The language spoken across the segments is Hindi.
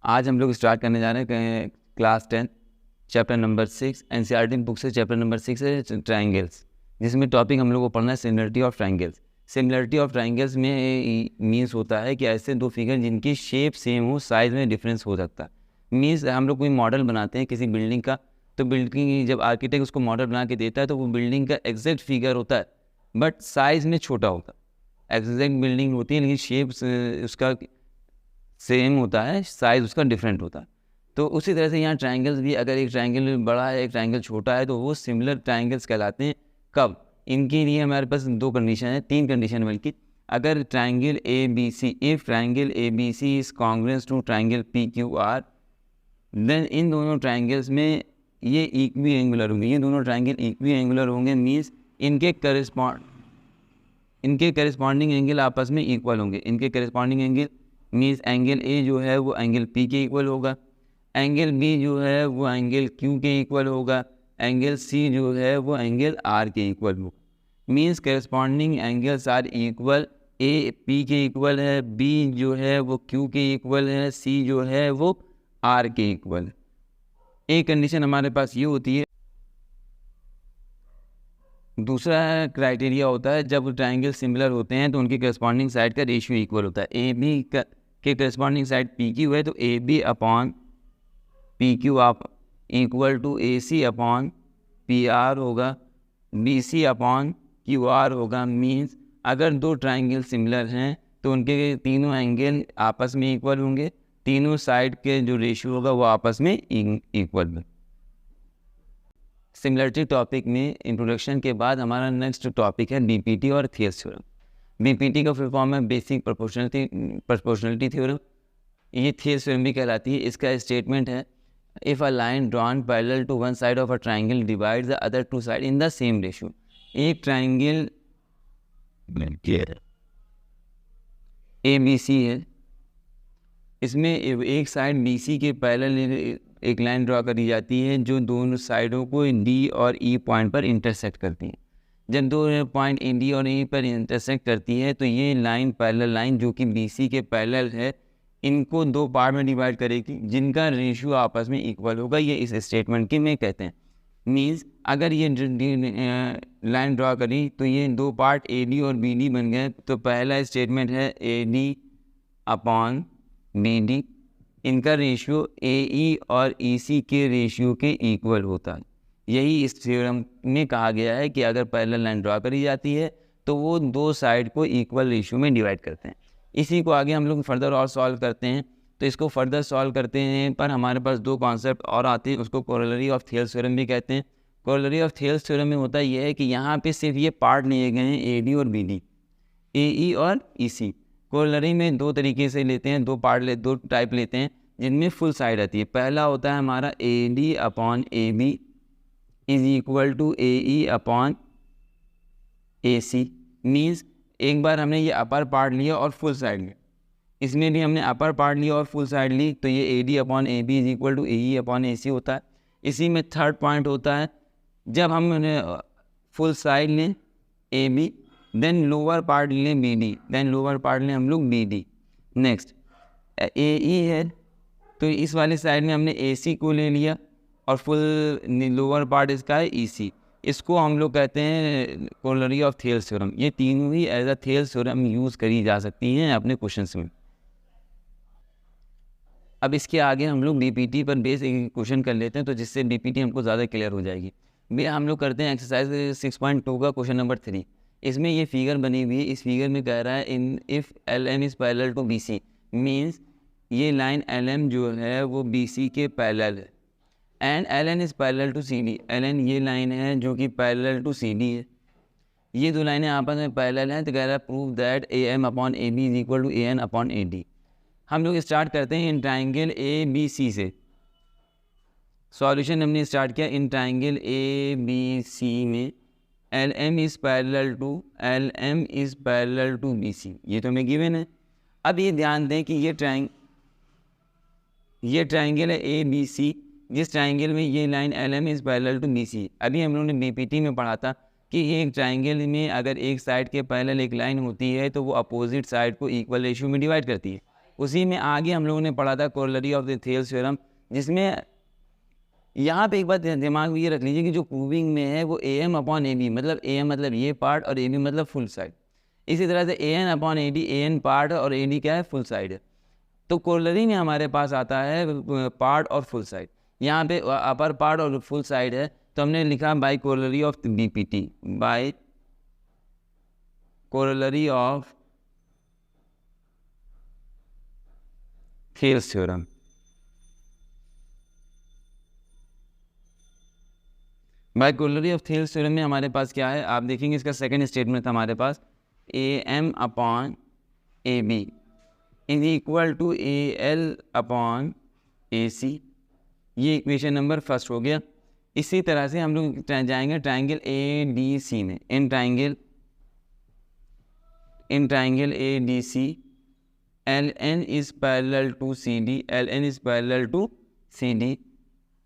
आज हम लोग स्टार्ट करने जा रहे हैं class 10 chapter number 6 NCERT book से चैप्टर नंबर 6 है ट्राइंगल्स, जिसमें टॉपिक हम लोग को पढ़ना है similarity of triangles. Similarity of triangles में मीन्स होता है कि ऐसे दो फिगर जिनकी शेप सेम हो, साइज में डिफरेंस हो सकता है। मीन्स हम लोग कोई मॉडल बनाते हैं किसी बिल्डिंग का, तो बिल्डिंग जब आर्किटेक्ट उसको मॉडल बना के देता है तो वो बिल्डिंग का एग्जैक्ट फिगर होता है बट साइज़ में छोटा होता है। एग्जैक्ट बिल्डिंग होती है लेकिन शेप उसका सेम होता है, साइज़ उसका डिफरेंट होता है। तो उसी तरह से यहाँ ट्राइंगल्स भी, अगर एक ट्राइंगल बड़ा है एक ट्राइंगल छोटा है तो वो सिमिलर ट्राइंगल्स कहलाते हैं। कब? इनके लिए हमारे पास दो कंडीशन है, तीन कंडीशन बल्कि। अगर triangle A B C, if triangle A B C is congruent to triangle P Q R, then इन दोनों ट्राइंगल्स में ये इक्वी एंगुलर होंगे। ये दोनों ट्राइंगल इक्वी एंगुलर होंगे, मीन्स इनके करिस्पॉन्डिंग एंगल आपस में इक्वल होंगे। इनके corresponding angle means angle A जो है वो एंगल पी के इक्वल होगा, एंगल बी जो है वो एंगल क्यू के इक्वल होगा, एंगल सी जो है वो एंगल आर के इक्वल होगा। Means corresponding angles are equal. A P के इक्वल है, बी जो है वो क्यू के इक्वल है, सी जो है वो आर के इक्वल। एक कंडीशन हमारे पास ये होती है। दूसरा क्राइटेरिया होता है जब ट्राइंगल सिमिलर होते हैं तो उनकी करस्पॉन्डिंग साइड का रेशियो इक्वल होता है। ए बी के करस्पॉन्डिंग साइड पी क्यू है तो A B upon P Q आप equal to A C upon P R होगा, B C upon Q R होगा। मीन्स अगर दो ट्राइंगल सिमिलर हैं तो उनके तीनों एंगल आपस में इक्वल होंगे, तीनों साइड के जो रेशियो होगा वो आपस में इक्वल होगा। सिमिलरिटी टॉपिक में इंट्रोडक्शन के बाद हमारा नेक्स्ट टॉपिक है बीपीटी और थियर्स थ्योरम। बीपीटी का फुल फॉर्म है बेसिक प्रोपोर्शनलिटी थ्योरम। ये थियर्स थ्योरम भी कहलाती है। इसका स्टेटमेंट है, if a line drawn parallel to one side of a triangle divides the other two side in the same ratio. एक ट्राइंगल ए बी सी है, इसमें एक साइड बी सी के पैरेलल एक लाइन ड्रॉ करी जाती है जो दोनों साइडों को डी और ई पॉइंट पर इंटरसेक्ट करती है। जब दो पॉइंट डी और ई पर इंटरसेक्ट करती है तो ये लाइन पैरेलल लाइन जो कि बी सी के पैरेलल है, इनको दो पार्ट में डिवाइड करेगी जिनका रेशियो आपस में इक्वल होगा। ये इस स्टेटमेंट की में कहते हैं। मीन्स अगर ये लाइन ड्रॉ करी तो ये दो पार्ट ए डी और बी डी बन गए। तो पहला स्टेटमेंट है A D upon B D, इनका रेशियो ए ई और ई सी के रेशियो के इक्वल होता है। यही इस थ्योरम में कहा गया है कि अगर पैरेलल लाइन ड्रॉ करी जाती है तो वो दो साइड को इक्वल रेशियो में डिवाइड करते हैं। इसी को आगे हम लोग फर्दर और सॉल्व करते हैं। तो इसको फर्दर सॉल्व करते हैं पर हमारे पास दो कॉन्सेप्ट और आते हैं, उसको कोरोलरी ऑफ थियर्स थ्योरम भी कहते हैं। कोरोलरी ऑफ थियर्स थ्योरम में होता यह है कि यहाँ पे सिर्फ ये पार्ट लिए गए हैं ए डी और बी डी, ए ई और ई सी। कोरोलरी में दो तरीके से लेते हैं, दो टाइप लेते हैं जिनमें फुल साइड आती है। पहला होता है हमारा A D upon A B is equal to A E upon A C. Means एक बार हमने ये अपर पार्ट लिया और फुल साइड लिया, इसमें भी हमने अपर पार्ट लिया और फुल साइड ली, तो ये A D upon A B is equal to A E upon A C होता है। इसी में थर्ड पॉइंट होता है जब हम फुल साइड लें A B, then lower part लें B D, then lower part लें हम लोग B D. Next A E है तो इस वाले साइड में हमने ए सी को ले लिया और फुल लोअर पार्ट इसका है ई सी। इसको हम लोग कहते हैं कोरोलरी ऑफ थियर्स थ्योरम। ये तीनों ही एज अ थियर्स थ्योरम यूज़ करी जा सकती हैं अपने क्वेश्चंस में। अब इसके आगे हम लोग बीपीटी पर बेस एक क्वेश्चन कर लेते हैं तो जिससे बीपीटी हमको ज़्यादा क्लियर हो जाएगी। भैया हम लोग करते हैं एक्सरसाइज 6.2 का क्वेश्चन नंबर 3। इसमें ये फिगर बनी हुई है। इस फिगर में कह रहा है in if L M is parallel to B C, means ये लाइन एल एम जो है वो बी सी के पैरेलल है and L N is parallel to C D. L N ये लाइन है जो कि पैरेलल टू सी डी है। ये दो लाइनें आपस में पैरेलल हैं तो कह रहा है prove that A M upon A B is equal to A N upon A D. हम लोग स्टार्ट करते हैं इन ट्राइंगल ए बी सी से। सॉल्यूशन हमने स्टार्ट किया in triangle A B C में L M is parallel to B C, ये तो हमें गिवन है। अब ये ध्यान दें कि ये ट्राइंगल है ए बी सी, जिस ट्राइंगल में ये line L M is parallel to B C. अभी हम लोगों ने बीपीटी में पढ़ा था कि एक ट्राइंगल में अगर एक साइड के पैरेलल एक लाइन होती है तो वो अपोजिट साइड को इक्वल रेशियो में डिवाइड करती है। उसी में आगे हम लोगों ने पढ़ा था corollary of the Thales theorem, जिसमें यहाँ पे एक बात दिमाग में ये रख लीजिए कि जो प्रूविंग में है वो AM अपॉन AB, मतलब AM मतलब ये पार्ट और AB मतलब फुल साइड। इसी तरह से AN upon AD, AN part और AD क्या है, फुल साइड है। तो कोरोलरी में हमारे पास आता है पार्ट और फुल साइड। यहाँ पे अपर पार्ट और फुल साइड है, तो हमने लिखा by corollary of BPT, by corollary of Thales theorem. By corollary of Thales theorem में हमारे पास क्या है, आप देखेंगे इसका सेकंड स्टेटमेंट था हमारे पास, AM upon AB is equal to AL upon AC। ये इक्वेशन नंबर फर्स्ट हो गया। इसी तरह से हम लोग जाएंगे ट्राइंगल ADC में। In triangle ADC LN is parallel to CD, LN is parallel to CD।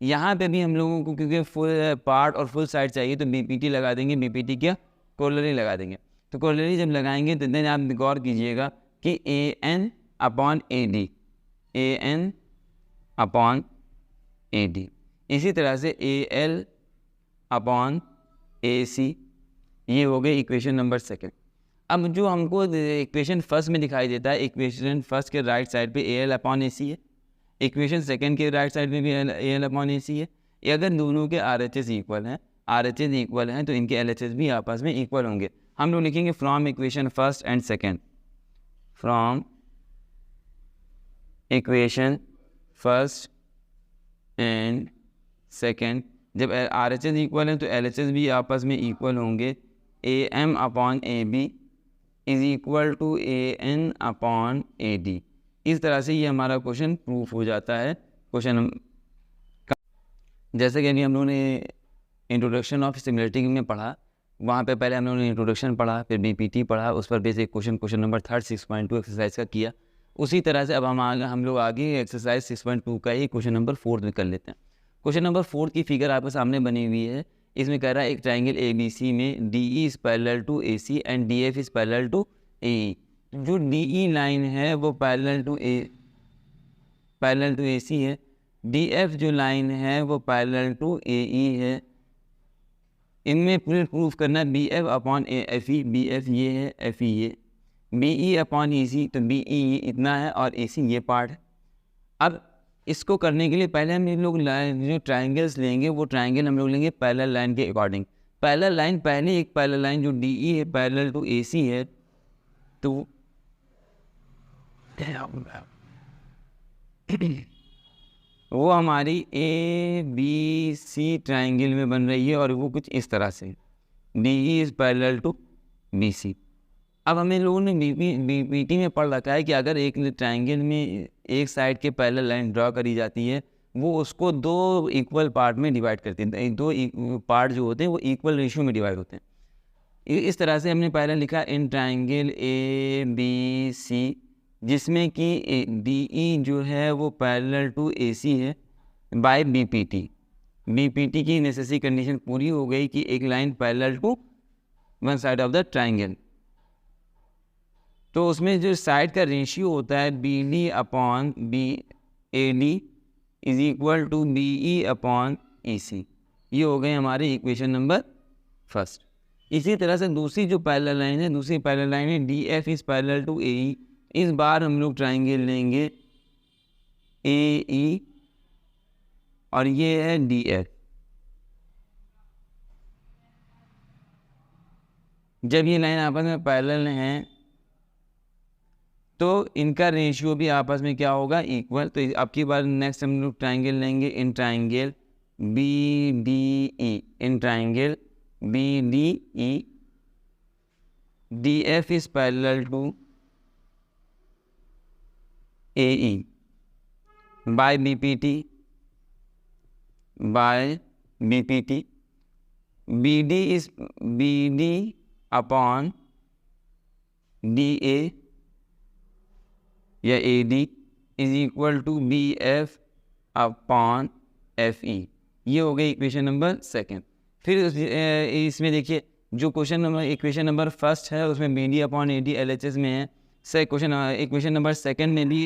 यहाँ पे भी हम लोगों को क्योंकि फुल पार्ट और फुल साइड चाहिए तो BPT लगा देंगे। BPT क्या, कोरोलरी लगा देंगे। तो कोरोलरी जब लगाएंगे तो देन आप गौर कीजिएगा कि AN upon AD, AN upon AD, इसी तरह से AL अपॉन AC, ये हो गए इक्वेशन नंबर सेकंड। अब जो हमको इक्वेशन फर्स्ट में दिखाई देता है, इक्वेशन फर्स्ट के राइट साइड पे AL अपॉन AC है, इक्वेशन सेकंड के राइट साइड में भी AL अपॉन AC है। ये अगर दोनों के RHS इक्वल हैं, RHS इक्वल हैं तो इनके LHS भी आपस में इक्वल होंगे। हम लोग लिखेंगे from equation first and second, from equation first and second, जब RHS इक्वल है तो LHS भी आपस में इक्वल होंगे। AM upon AB is equal to AN upon AD। इस तरह से ये हमारा क्वेश्चन प्रूफ हो जाता है। क्वेश्चन जैसे कि अभी हम लोगों ने इंट्रोडक्शन ऑफ सिमिलरिटी में पढ़ा, वहाँ पे पहले हम लोगों ने इंट्रोडक्शन पढ़ा, फिर BPT पढ़ा, उस पर बेसिक क्वेश्चन नंबर 3 6.2 एक्सरसाइज का किया। उसी तरह से अब हम लोग आगे एक्सरसाइज 6.2 का ही क्वेश्चन नंबर 4 में कर लेते हैं। क्वेश्चन नंबर 4 की फिगर आपके सामने बनी हुई है। इसमें कह रहा है एक ट्राइंगल ABC में DE is parallel to AC and DF is parallel to AE। जो DE लाइन है वो पैरेलल टू AC है, DF जो लाइन है वो पैरेलल टू AE है। इनमें फिर प्रूफ करना है BF अपॉन FE, BF ये है, FE ये, BE अपॉन EC, तो BE ये इतना है और AC ये पार्ट है। अब इसको करने के लिए पहले हम लोग जो ट्राइंगल्स लेंगे वो ट्राइंगल हम लोग लेंगे पैरेलल लाइन के अकॉर्डिंग। पैरेलल लाइन, पहले एक पैरेलल लाइन जो DE है पैरेलल टू AC है, तो वो हमारी ABC ट्राइंगल में बन रही है और वो कुछ इस तरह से DE is parallel to BC। अब हमें लोगों ने BPT में पढ़ रखा है कि अगर एक ट्राइंगल में एक साइड के पैरेलल लाइन ड्रॉ करी जाती है, वो उसको दो इक्वल पार्ट में डिवाइड करती है। दो पार्ट जो होते हैं वो इक्वल रेशियो में डिवाइड होते हैं। इस तरह से हमने पहले लिखा इन ट्राइंगल ABC, जिसमें कि DE जो है वो पैरेलल टू AC है बाय BPT की नेसेसरी कंडीशन पूरी हो गई कि एक line parallel to one side of the triangle. तो उसमें जो साइड का रेशियो होता है BD upon AD is equal to BE upon AC। ये हो गए हमारे इक्वेशन नंबर फर्स्ट। इसी तरह से दूसरी जो पैरेलल लाइन है, दूसरी पैरेलल लाइन है DF is parallel to AE। इस बार हम लोग ट्राइंगल लेंगे AE और ये है DF। जब ये लाइन आपस में पैरेलल हैं तो इनका रेशियो भी आपस में क्या होगा, इक्वल। तो अब की बार नेक्स्ट हम लोग ट्राइंगल लेंगे in triangle BDE, in triangle BDE DF is parallel to AE by BPT BD upon DA या AD is equal to BF upon FE। ये हो गई इक्वेशन नंबर सेकंड। फिर इसमें देखिए जो question number equation number first है उसमें BD अपॉन AD LHS में है, से क्वेश्चन नंबर सेकंड में भी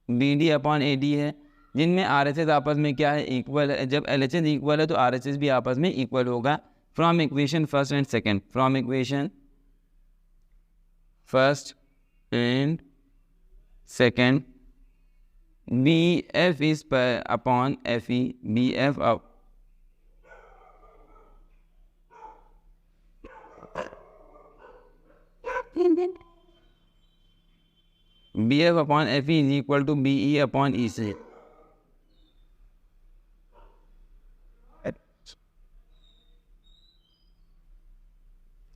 B D upon A D है, जिनमें आर एच एस आपस में क्या है, इक्वल है। जब एल एच एस इक्वल है तो आर एच एस भी आपस में इक्वल होगा। From equation first and second, from equation first and second, B F is upon F E, B F B F upon F E is equal to B E upon E C.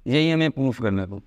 यही हमें प्रूफ करना था।